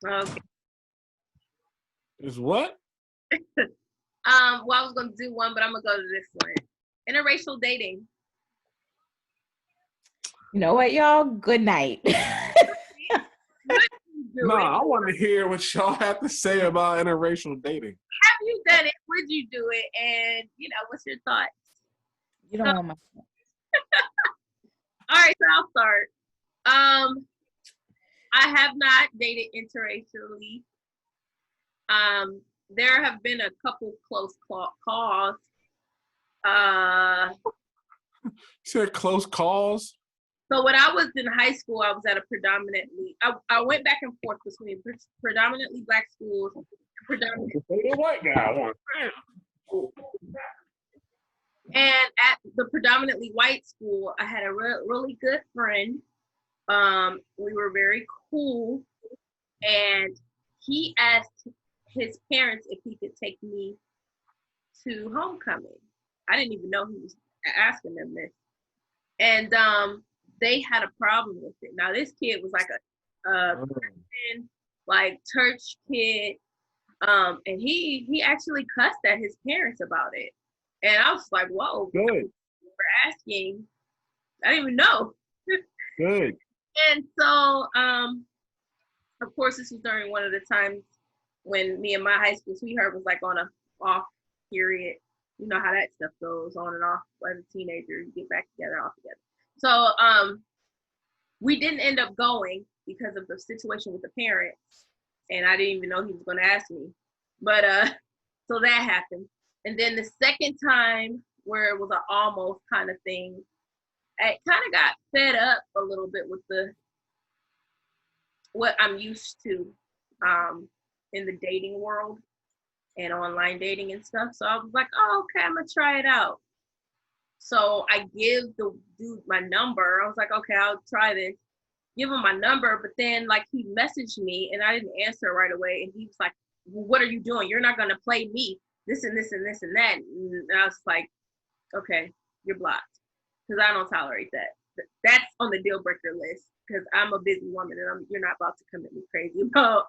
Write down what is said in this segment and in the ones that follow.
Okay. Is what? Well, I was gonna do one, but I'm gonna go to this one. Interracial dating. You know what, y'all? Good night. Would you No, do it? I want to hear what y'all have to say about interracial dating. Have you done it? Would you do it? And what's your thoughts? You So, don't want my. all right, so I'll start. I have not dated interracially. There have been a couple close calls. Uh, You said close calls. so when I was in high school, I was at a predominantly. I went back and forth between predominantly black schools, and predominantly, The white guy. and at the predominantly white school, I had a really good friend. We were very cool, and he asked his parents if he could take me to homecoming. I didn't even know he was asking them this, and they had a problem with it. Now this kid was like a Christian, like church kid, and he actually cussed at his parents about it, and I was like, whoa, Good. for asking, I didn't even know. Good. And so, of course, this was during one of the times when me and my high school sweetheart was like on a off period. You know how that stuff goes on and off as a teenager. You get back together, off together. So we didn't end up going because of the situation with the parents, and I didn't even know he was going to ask me. But so that happened, and then the second time where it was an almost kind of thing, I kind of got fed up a little bit with the what I'm used to in the dating world and online dating and stuff. So I was like, oh, okay, I'm gonna try it out. So I give the dude my number. I was like, okay, I'll try this. Give him my number, but then like he messaged me and I didn't answer right away. And he was like, well, what are you doing? You're not gonna play me. This and this and this and that. And I was like, okay, you're blocked because I don't tolerate that. That's on the deal breaker list because I'm a busy woman and you're not about to come at me crazy about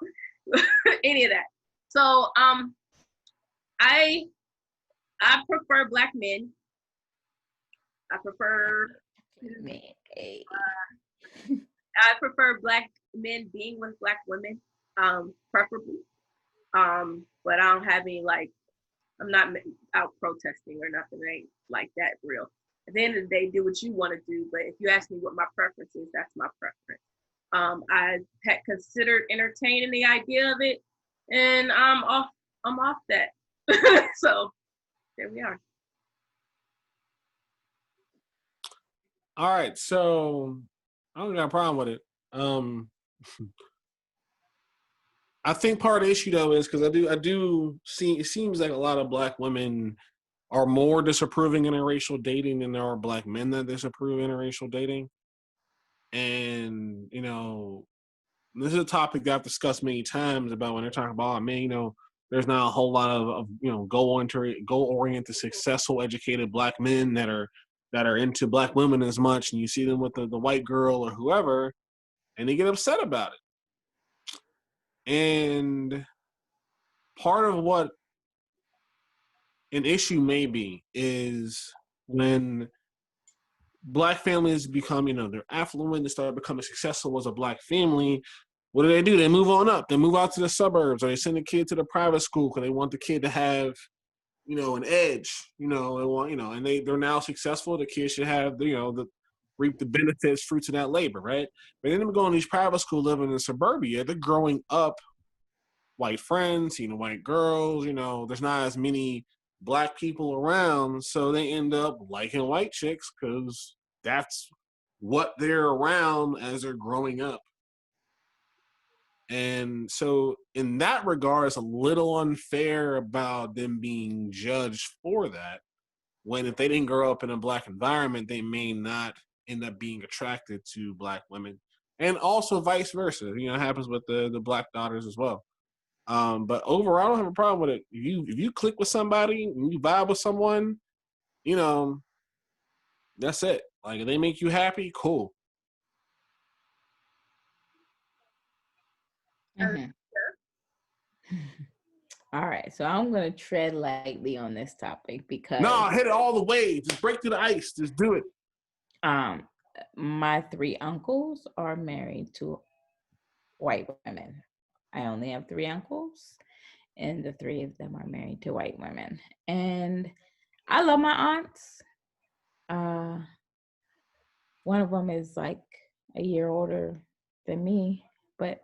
any of that. So I I prefer black men. I prefer Man, hey. I prefer black men being with black women, preferably. But I don't have any like I'm not out protesting or nothing. It ain't like that real. At the end of the day, do what you want to do. But if you ask me what my preference is, that's my preference. I had considered entertaining the idea of it, and I'm off. I'm off that. So there we are. All right, so I don't got a problem with it. I think part of the issue though is because I do see it seems like a lot of black women are more disapproving interracial dating than there are black men that disapprove interracial dating. And this is a topic that I've discussed many times about when they're talking about, man, there's not a whole lot of goal-oriented, successful, educated black men that are into black women as much, and you see them with the white girl or whoever, and they get upset about it. And part of what an issue may be is when black families become, they're affluent, they start becoming successful as a black family. What do? They move on up. They move out to the suburbs, or they send a kid to the private school because they want the kid to have, an edge. They want, and they're now successful. The kid should have, reap the benefits, fruits of that labor, right? But then they're going to these private school living in suburbia. They're growing up white friends, white girls. There's not as many black people around, so they end up liking white chicks because that's what they're around as they're growing up. And so in that regard, it's a little unfair about them being judged for that, when if they didn't grow up in a black environment, they may not end up being attracted to black women. And also vice versa. It happens with the black daughters as well. But overall, I don't have a problem with it. If you click with somebody and you vibe with someone, that's it. Like if they make you happy, cool. Mm-hmm. All right, so I'm gonna tread lightly on this topic because No, hit it all the way. Just break through the ice. Just do it. um my three uncles are married to white women. I only have three uncles, and the three of them are married to white women. And I love my aunts. Uh, one of them is like a year older than me, but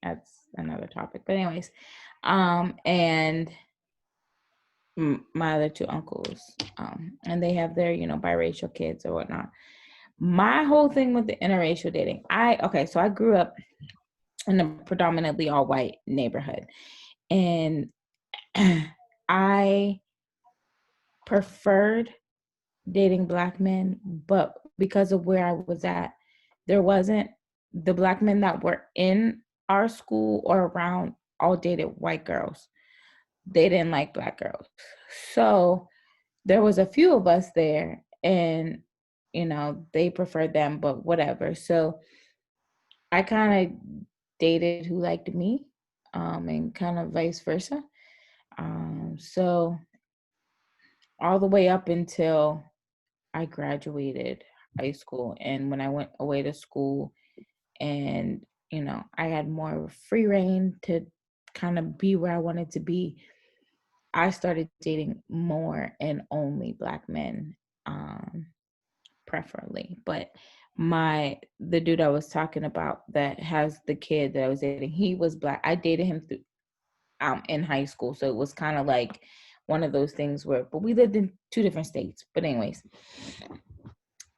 that's another topic. But anyways, and my other two uncles, and they have their biracial kids or whatnot. My whole thing with the interracial dating, so I grew up in a predominantly all white neighborhood, and I preferred dating black men, but because of where I was at, there wasn't the black men that were in our school or around all dated white girls. They didn't like black girls. So there was a few of us there, and they preferred them, but whatever. So I kind of dated who liked me, and kind of vice versa. So all the way up until I graduated high school, and when I went away to school, and I had more free reign to kind of be where I wanted to be, I started dating more and only black men, preferably. But the dude I was talking about that has the kid that I was dating, he was black. I dated him through in high school, so it was kind of like one of those things where, but we lived in two different states. But anyways,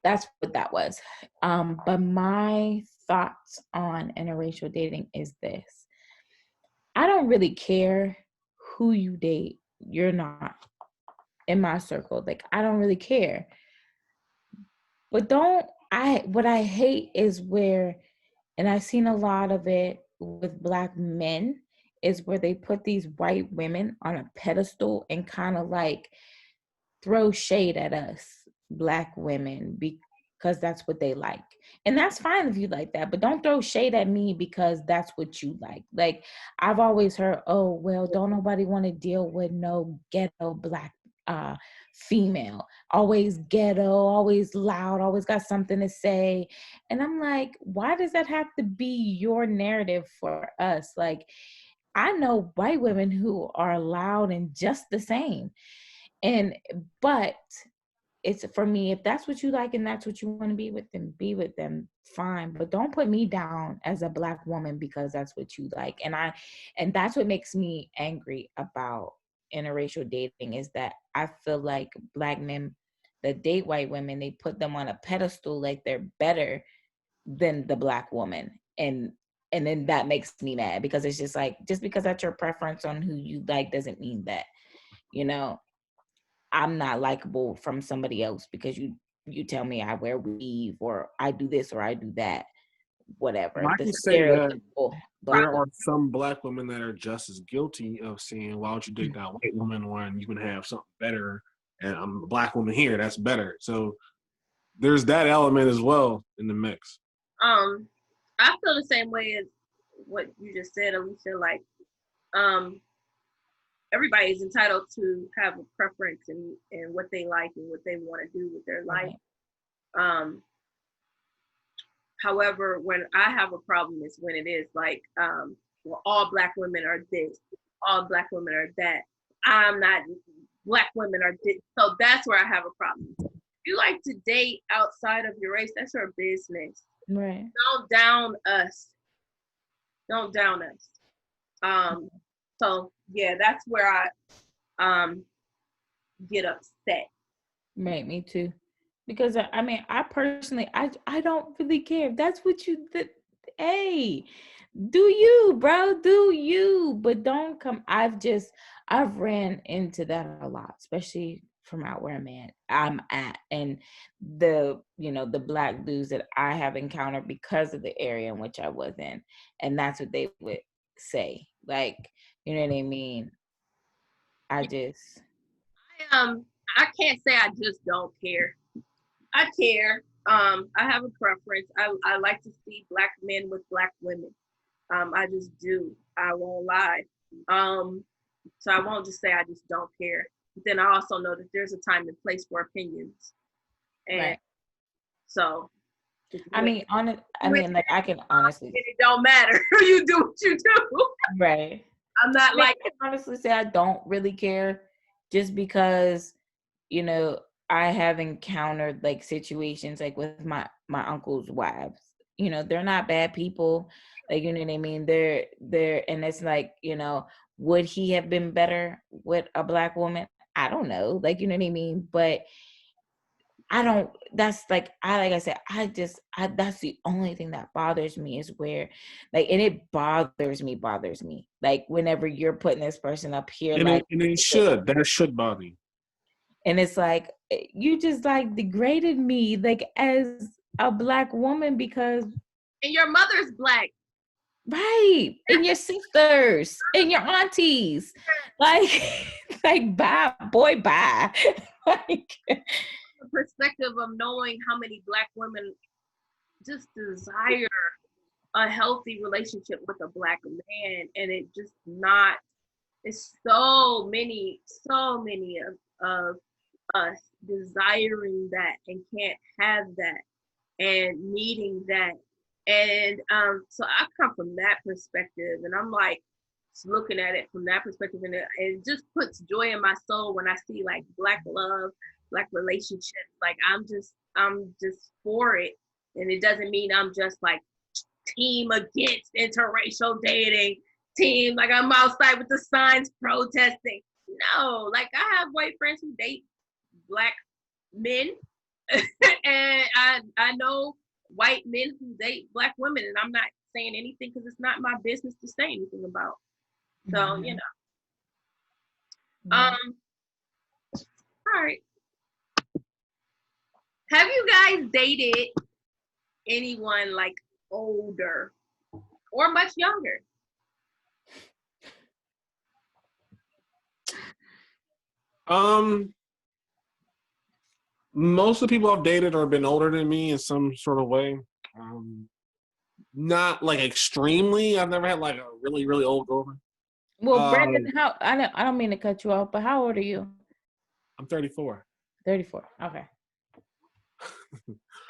that's what that was. But my thoughts on interracial dating is this: I don't really care who you date. You're not in my circle. Like, I don't really care. But what I hate is where, and I've seen a lot of it with black men, is where they put these white women on a pedestal and kind of like throw shade at us black women because that's what they like. And that's fine if you like that, but don't throw shade at me because that's what you like. Like, I've always heard, oh well, don't nobody want to deal with no ghetto black uh female, always ghetto, always loud, always got something to say. And I'm like, why does that have to be your narrative for us? Like, I know white women who are loud and just the same. And but it's, for me, if that's what you like and that's what you want to be with them, fine. But don't put me down as a black woman because that's what you like. And that's what makes me angry about interracial dating, is that I feel like black men that date white women, they put them on a pedestal like they're better than the black woman. And then that makes me mad because it's just like, just because that's your preference on who you like doesn't mean that, you know I'm not likable from somebody else because you tell me I wear weave or I do this or I do that, whatever. I The can say that stereotypical black there are some black women that are just as guilty of saying, why don't you date that white woman when you can have something better? And I'm a black woman here, that's better. So there's that element as well in the mix. Um, I feel the same way as what you just said, Alicia. Like, um, everybody is entitled to have a preference and what they like and what they want to do with their life. right. Um, however, when I have a problem is when it is like, well, all black women are this, all black women are that. I'm not, black women are this. So that's where I have a problem. If you like to date outside of your race, that's your business. Right. Don't down us. Don't down us. So yeah, that's where I get upset. Right, me too. Because I mean, I personally, I don't really care if that's what hey, do you, bro, do you? But don't come. I've ran into that a lot, especially from out where I'm at, and the black dudes that I have encountered because of the area in which I was in, and that's what they would say, like, you know what I mean? I just, I can't say I just don't care. I care. I have a preference. I like to see black men with black women. I just do. I won't lie. Um, So I won't just say I just don't care. But then I also know that there's a time and place for opinions. And Right. so I mean, like I can honestly, it don't matter. You do what you do. right. I'm not I mean, like I can honestly say I don't really care, just because, you know, I have encountered like situations like with my uncle's wives. You know, they're not bad people. Like, you know what I mean? They're and it's like, you know, would he have been better with a black woman? I don't know. Like, you know what I mean? But I don't, that's like, like I said, that's the only thing that bothers me is where, like, and it bothers me. Like, whenever you're putting this person up here, And like, that should bother you. and it's like, you just like degraded me, like, as a black woman because, and your mother's black. right, and your sisters and your aunties, like, like, bye, boy, bye. Like, The perspective of knowing how many black women just desire a healthy relationship with a black man, and it just not. It's so many of us desiring that and can't have that and needing that. And so I come from that perspective, and I'm like looking at it from that perspective, and it just puts joy in my soul when I see like black love, black relationships. Like I'm just for it, and it doesn't mean I'm just like team against interracial dating, team like I'm outside with the signs protesting. No, like I have white friends who date black men, and I know white men who date black women, and I'm not saying anything because it's not my business to say anything about. So you know, yeah. all right. Have you guys dated anyone like older or much younger? Most of the people I've dated or been older than me in some sort of way. Not like extremely. I've never had like a really, really old girlfriend. Well, Brandon, I don't mean to cut you off, but how old are you? I'm 34. 34. Okay.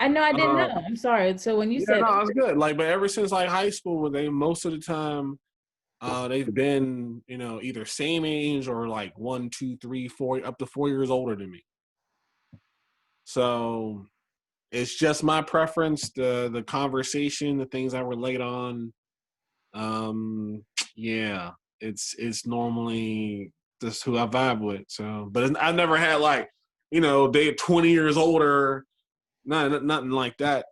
I know, I didn't know. I'm sorry. So when you Yeah, said, no, that's good. Like, but ever since like high school, they most of the time, they've been, you know, either same age or like 1, 2, 3, 4, up to 4 years older than me. So it's just my preference, the conversation, the things I relate on. Yeah, it's normally just who I vibe with. So, but I've never had like, you know, they 20 years older, nothing like that.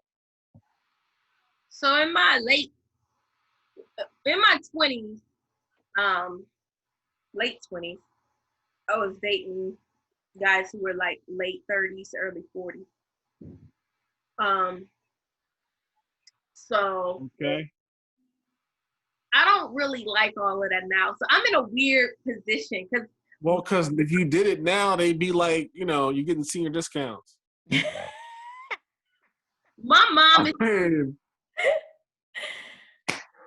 So in my 20s, late 20s, I was dating guys who were like late 30s, early 40s. Um, so Okay. I don't really like all of that now. So I'm in a weird position because Well, because if you did it now, they'd be like, you know, you're getting senior discounts. my mom I is mean,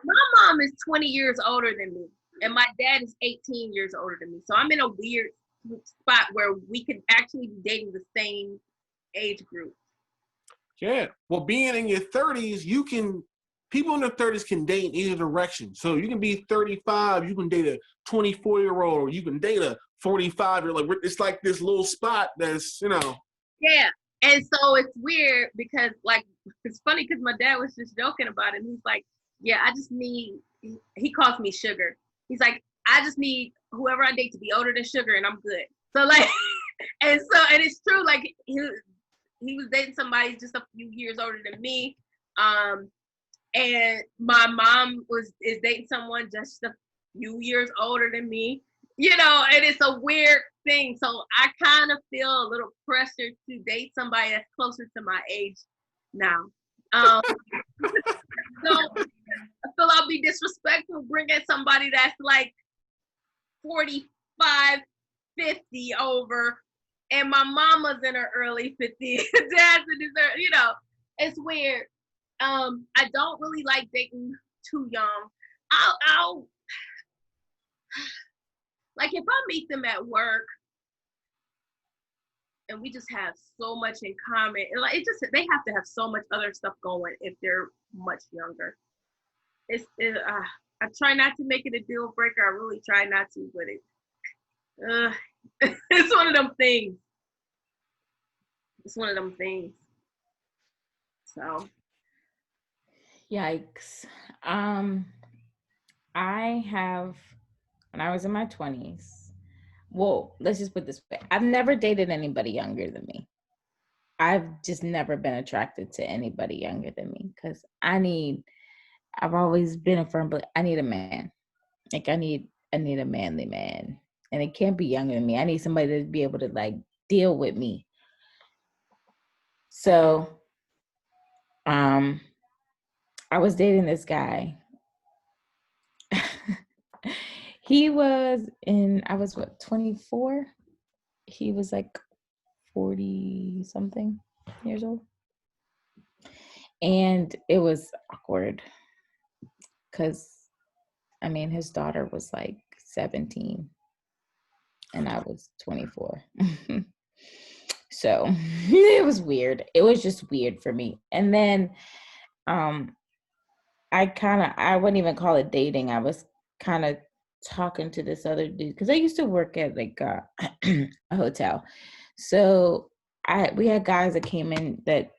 my mom is 20 years older than me, and my dad is 18 years older than me. So I'm in a weird spot where we could actually be dating the same age group. yeah. Well, being in your 30s, people in their 30s can date in either direction. So you can be 35, you can date a 24-year-old, or you can date a 45-year old. Like, it's like this little spot that's, you know. Yeah. And so it's weird because like it's funny because my dad was just joking about it. And he's like, yeah, I just need he calls me sugar. He's like, I just need whoever I date to be older than sugar and I'm good. So like and it's true, like he was dating somebody just a few years older than me. And my mom is dating someone just a few years older than me, you know, and it's a weird thing. So I kind of feel a little pressure to date somebody that's closer to my age now. So I feel I'll be disrespectful bringing somebody that's like 45, 50 over, and my mama's in her early 50s. Dad's in his early, you know, it's weird. I don't really like dating too young. I'll like if I meet them at work and we just have so much in common, and like they have to have so much other stuff going if they're much younger. I try not to make it a deal breaker. I really try not to, but it's one of them things. It's one of them things. So, yikes. I have, when I was in my 20s, well, let's just put this way. I've never dated anybody younger than me. I've just never been attracted to anybody younger than me because I've always been a firm, but I need a man. Like I need a manly man. And it can't be younger than me. I need somebody to be able to like deal with me. So I was dating this guy. I was 24? He was like 40 something years old. And it was awkward because, I mean, his daughter was like 17 and I was 24. So it was weird. It was just weird for me. And then I wouldn't even call it dating. I was kind of talking to this other dude because I used to work at like a hotel. So we had guys that came in that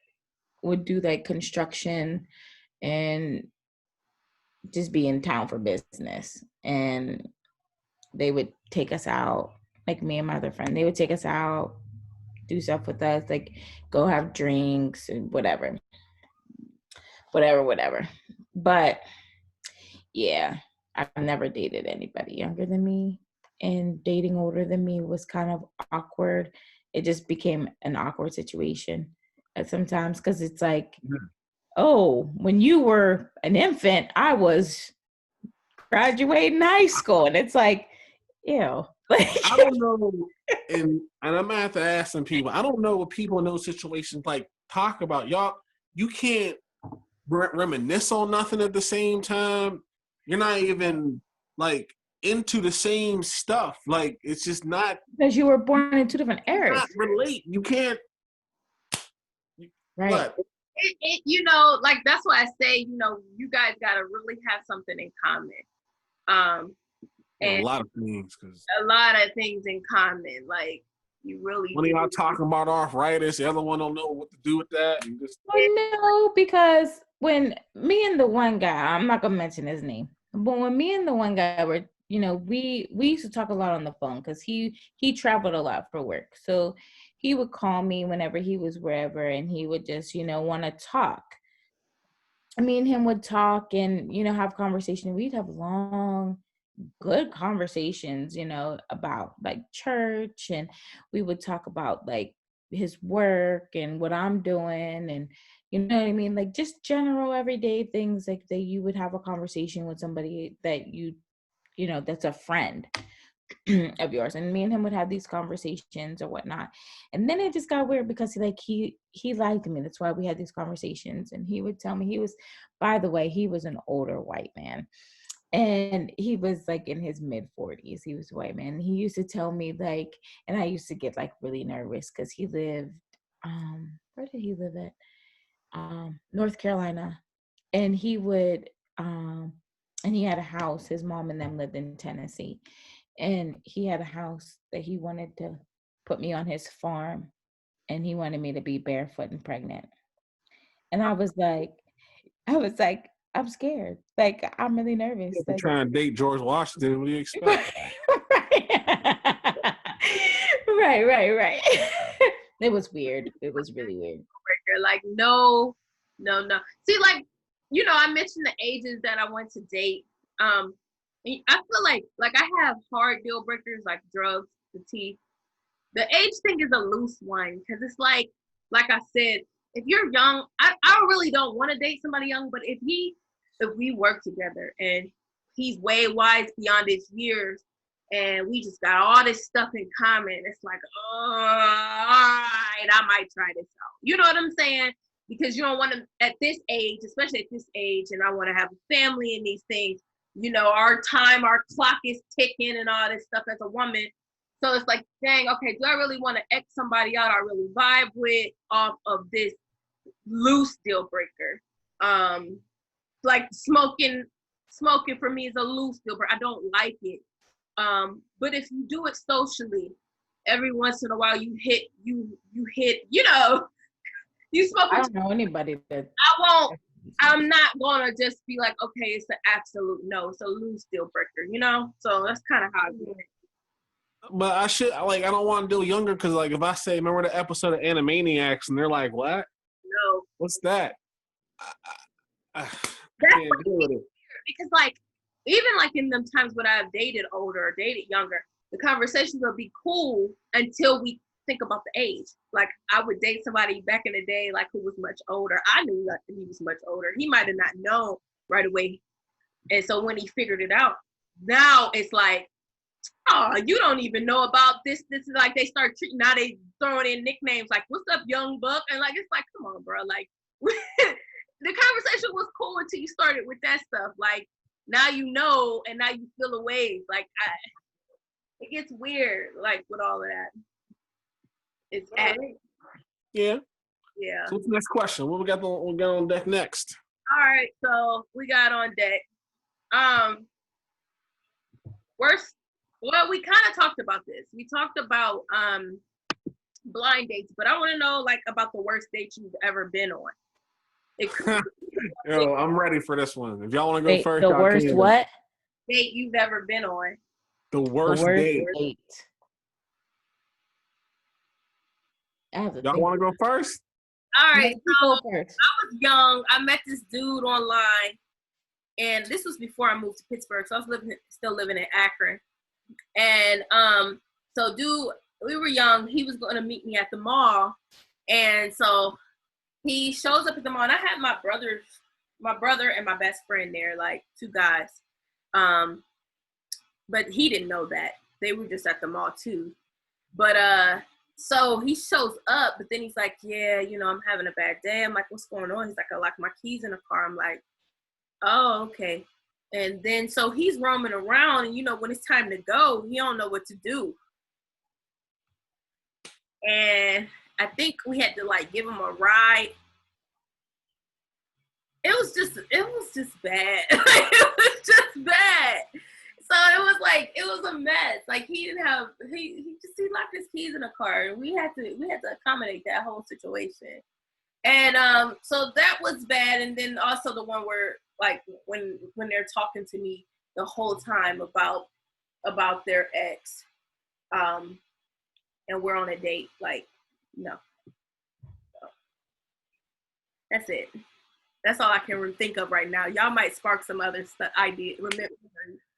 would do like construction and just be in town for business. And they would take us out, like me and my other friend, they would take us out, do stuff with us, like go have drinks and whatever. But yeah, I've never dated anybody younger than me, and dating older than me was kind of awkward. It just became an awkward situation at sometimes because it's like, oh, when you were an infant, I was graduating high school, and it's like, ew. I don't know, and I'm gonna have to ask some people. I don't know what people in those situations like talk about. Y'all, you can't reminisce on nothing at the same time. You're not even like into the same stuff. Like it's just not, because you were born in two different eras. Not relate. You can't. Right. What? you know, like that's why I say, you know, you guys gotta really have something in common. And a lot of things, because a lot of things in common. Like you really. One of y'all talking about arthritis, the other one don't know what to do with that. And just... No, because when me and the one guy, I'm not gonna mention his name, but when me and the one guy were, you know, we used to talk a lot on the phone because he traveled a lot for work. So he would call me whenever he was wherever, and he would just, you know, want to talk. Me and him would talk and, you know, have conversation. We'd have long, good conversations, you know, about like church, and we would talk about like his work and what I'm doing, and you know what I mean, like just general everyday things like that you would have a conversation with somebody that you know, that's a friend of yours. And me and him would have these conversations or whatnot. And then it just got weird because he liked me. That's why we had these conversations. And he would tell me, by the way, he was an older white man. And he was like in his mid 40s. He was a white man. He used to tell me like, and I used to get like really nervous because he lived, where did he live at? North Carolina. And he would, and he had a house. His mom and them lived in Tennessee. And he had a house that he wanted to put me on his farm. And he wanted me to be barefoot and pregnant. And I was like, I'm scared. Like, I'm really nervous. If you're Like, trying to date George Washington, what do you expect? right. It was weird. It was really weird. Like, no. See, like, you know, I mentioned the ages that I want to date. I feel like I have hard deal breakers like drugs, the teeth. The age thing is a loose one because it's like I said, if you're young, I really don't want to date somebody young, but if we work together and he's way wise beyond his years and we just got all this stuff in common, it's like, oh, all right, I might try this out. You know what I'm saying? Because you don't want to, at this age, especially at this age, and I want to have a family and these things, our clock is ticking and all this stuff as a woman. So it's like, dang, okay, do I really want to X somebody out I really vibe with off of this loose deal breaker? Like smoking for me is a loose deal breaker. I don't like it. But if you do it socially, every once in a while you hit, you smoke. I don't know anybody that. I'm not gonna just be like, okay, it's an absolute no. It's a loose deal breaker, So that's kind of how I do it. But I don't want to do younger because, like, if I say, remember the episode of Animaniacs, and they're like, what? No. What's that? I That's can't deal with it. Because, like, even like in them times when I've dated older or dated younger, the conversations will be cool until we think about the age. Like, I would date somebody back in the day, like, who was much older. I knew that he was much older. He might have not known right away. And so when he figured it out, now it's like, oh, you don't even know about this. This is like, they start treating, now they throwing in nicknames like, what's up, young buck? And like, it's like, come on, bro. Like, the conversation was cool until you started with that stuff. Like, now you know, and now you feel a way. Like, it gets weird, like, with all of that. It's yeah. Yeah. So what's the next question? What we got on deck next? All right, so we got on deck. Well, we kind of talked about this. We talked about blind dates, but I want to know, like, about the worst date you've ever been on. Yo, I'm ready for this one. If y'all want to go first, the worst what date you've ever been on? The worst date. Y'all want to go first? All right, so I was young. I met this dude online, and this was before I moved to Pittsburgh, so I was still living in Akron. And so dude, we were young. He was going to meet me at the mall, and so he shows up at the mall, and I had my brother and my best friend there, like two guys. But he didn't know that. They were just at the mall too. But so he shows up, but then he's like, yeah, I'm having a bad day. I'm like, what's going on? He's like, I locked my keys in the car. I'm like, oh, okay. And then so he's roaming around, and when it's time to go, he don't know what to do. And I think we had to, like, give him a ride. It was just bad. It was just bad. So it was a mess. Like, he locked his keys in the car, and we had to accommodate that whole situation. And so that was bad. And then also the one where, like, when they're talking to me the whole time about their ex, and we're on a date, like, no. So, that's it. That's all I can think of right now. Y'all might spark some other stuff. Remember.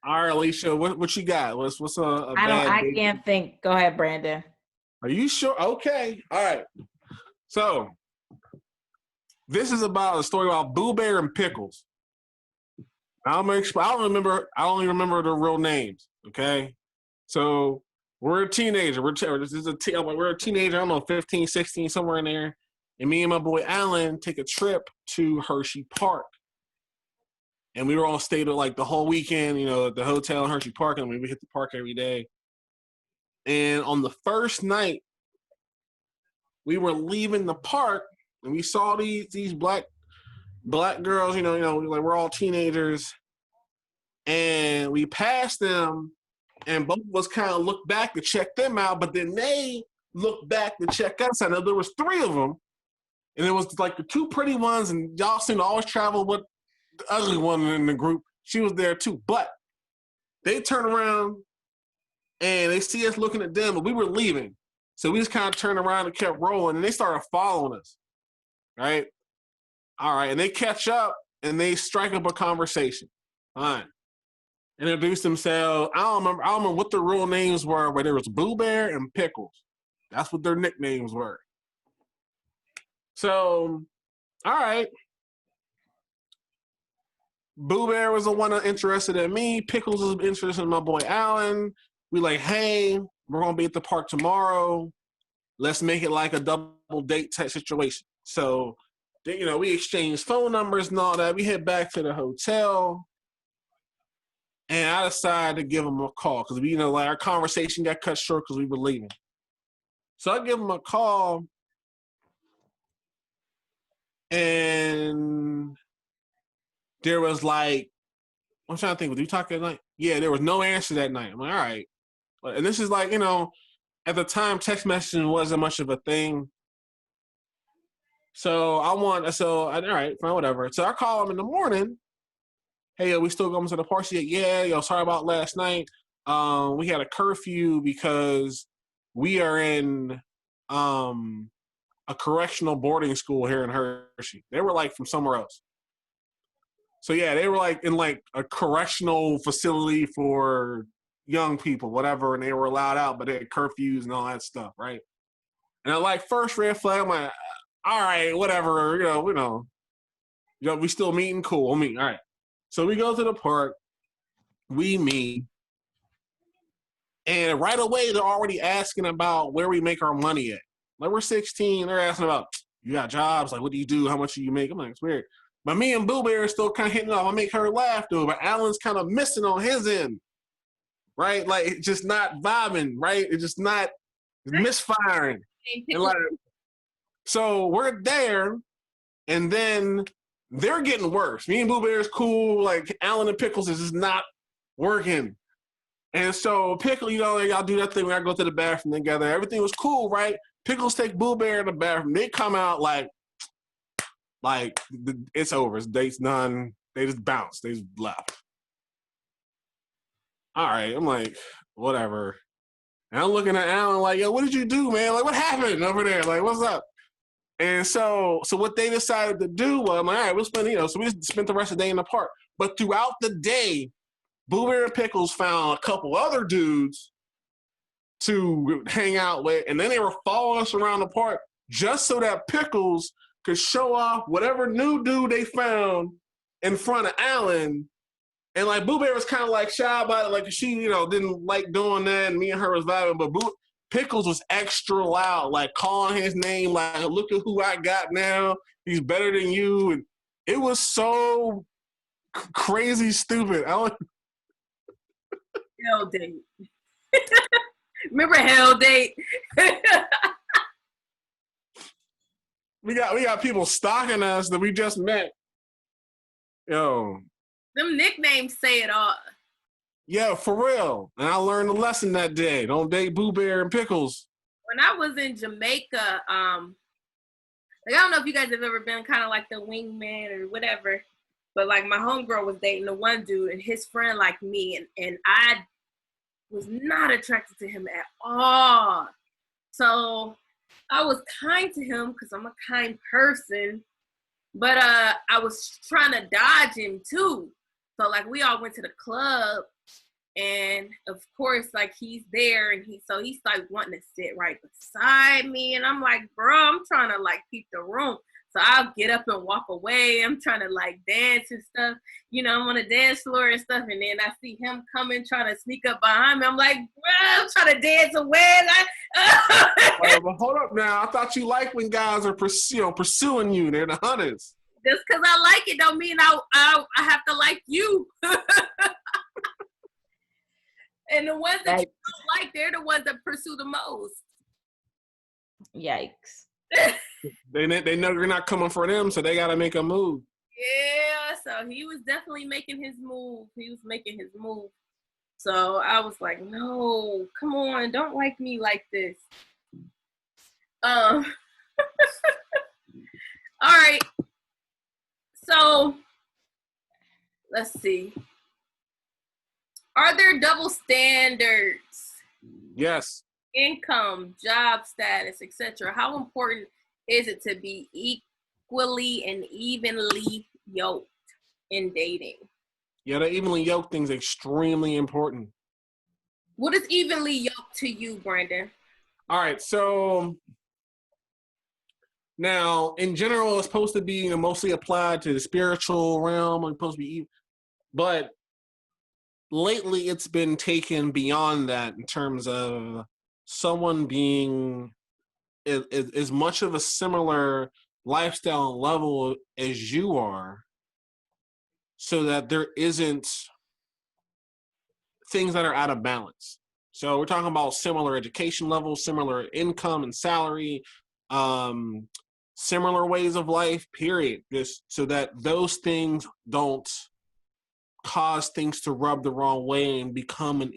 All right, Alicia, what you got? What's a bad I date? can't think. Go ahead, Brandon. Are you sure? Okay. All right. So this is about a story about Boo Bear and Pickles. I don't even remember the real names. Okay. So we're a teenager. We're a teenager. I don't know, 15, 16, somewhere in there. And me and my boy Alan take a trip to Hershey Park. And we were all stayed like the whole weekend, at the hotel in Hershey Park. And we hit the park every day. And on the first night, we were leaving the park, and we saw these black girls, like, we're all teenagers. And we passed them, and both of us kind of looked back to check them out, but then they looked back to check us out. Now, there was three of them, and it was like the two pretty ones, and y'all seem to always travel with the ugly one in the group. She was there too, but they turned around, and they see us looking at them, but we were leaving. So we just kind of turned around and kept rolling, and they started following us, right? All right, and they catch up, and they strike up a conversation. Fine. Introduce themselves. I don't remember what their real names were, but there was Boo Bear and Pickles. That's what their nicknames were. So, all right. Boo Bear was the one interested in me. Pickles was interested in my boy Alan. We like, hey, we're going to be at the park tomorrow. Let's make it like a double date type situation. So, we exchanged phone numbers and all that. We head back to the hotel. And I decided to give him a call because we, like our conversation got cut short because we were leaving. So I give him a call, and there was like, I'm trying to think, did we talk that night? Yeah, there was no answer that night. I'm like, all right. And this is like, at the time, text messaging wasn't much of a thing. So all right, fine, whatever. So I call him in the morning. Hey, we still going to the party? Yeah, sorry about last night. We had a curfew because we are in a correctional boarding school here in Hershey. They were like from somewhere else. So yeah, they were like in like a correctional facility for young people, whatever, and they were allowed out, but they had curfews and all that stuff, right? And I like first red flag, I'm like, all right, whatever, we still meeting, cool, we'll meet, all right. So we go to the park, we meet, and right away they're already asking about where we make our money at. Like we're 16, they're asking about, you got jobs, like what do you do, how much do you make? I'm like, it's weird. But me and Boo Bear are still kind of hitting off. I make her laugh though, but Alan's kind of missing on his end, right? Like it's just not vibing, right? It's just not, it's misfiring. And like, so we're there, and then they're getting worse. Me and Boo Bear is cool. Like Alan and Pickles is just not working. And so Pickle, y'all do that thing when I go to the bathroom together. Everything was cool, right? Pickles take Boo Bear in the bathroom. They come out like it's over. It's date's done. They just bounced. They just left. All right. I'm like, whatever. And I'm looking at Alan like, yo, what did you do, man? Like, what happened over there? Like, what's up? And so what they decided to do was, I'm like, all right, we'll spend, so we just spent the rest of the day in the park. But throughout the day, Boo Bear and Pickles found a couple other dudes to hang out with, and then they were following us around the park just so that Pickles could show off whatever new dude they found in front of Alan. And like Boo Bear was kind of like shy about it, like she, didn't like doing that, and me and her was vibing, but Pickles was extra loud, like calling his name, like, look at who I got now. He's better than you. And it was so crazy stupid. Hell Date. Remember Hell Date? We got people stalking us that we just met. Yo. Them nicknames say it all. Yeah, for real. And I learned a lesson that day. Don't date Boo Bear and Pickles. When I was in Jamaica, I don't know if you guys have ever been kind of like the wingman or whatever, but like my homegirl was dating the one dude and his friend like me, and I was not attracted to him at all. So I was kind to him because I'm a kind person, but I was trying to dodge him too. So like we all went to the club, and of course like he's there, and he's like wanting to sit right beside me, and I'm like, bro, I'm trying to like keep the room. So I'll get up and walk away. I'm trying to like dance and stuff, I'm on the dance floor and stuff, and then I see him coming, trying to sneak up behind me. I'm like, bro, I'm trying to dance away. But hold up now. I thought you like when guys are pursuing you. They're the hunters. Just because I like it don't mean I have to like you. And the ones that you don't like, they're the ones that pursue the most. Yikes. They know you're not coming for them, so they got to make a move. Yeah, so he was definitely making his move. So I was like, no, come on, don't like me like this. All right. So let's see. Are there double standards? Yes. Income, job status, etc. How important is it to be equally and evenly yoked in dating? Yeah, the evenly yoked thing is extremely important. What is evenly yoked to you, Brandon? All right, so now in general, it's supposed to be mostly applied to the spiritual realm. It's supposed to be, but lately it's been taken beyond that in terms of someone being as much of a similar lifestyle and level as you are, so that there isn't things that are out of balance. So we're talking about similar education levels, similar income and salary, similar ways of life, period. Just so that those things don't cause things to rub the wrong way and become an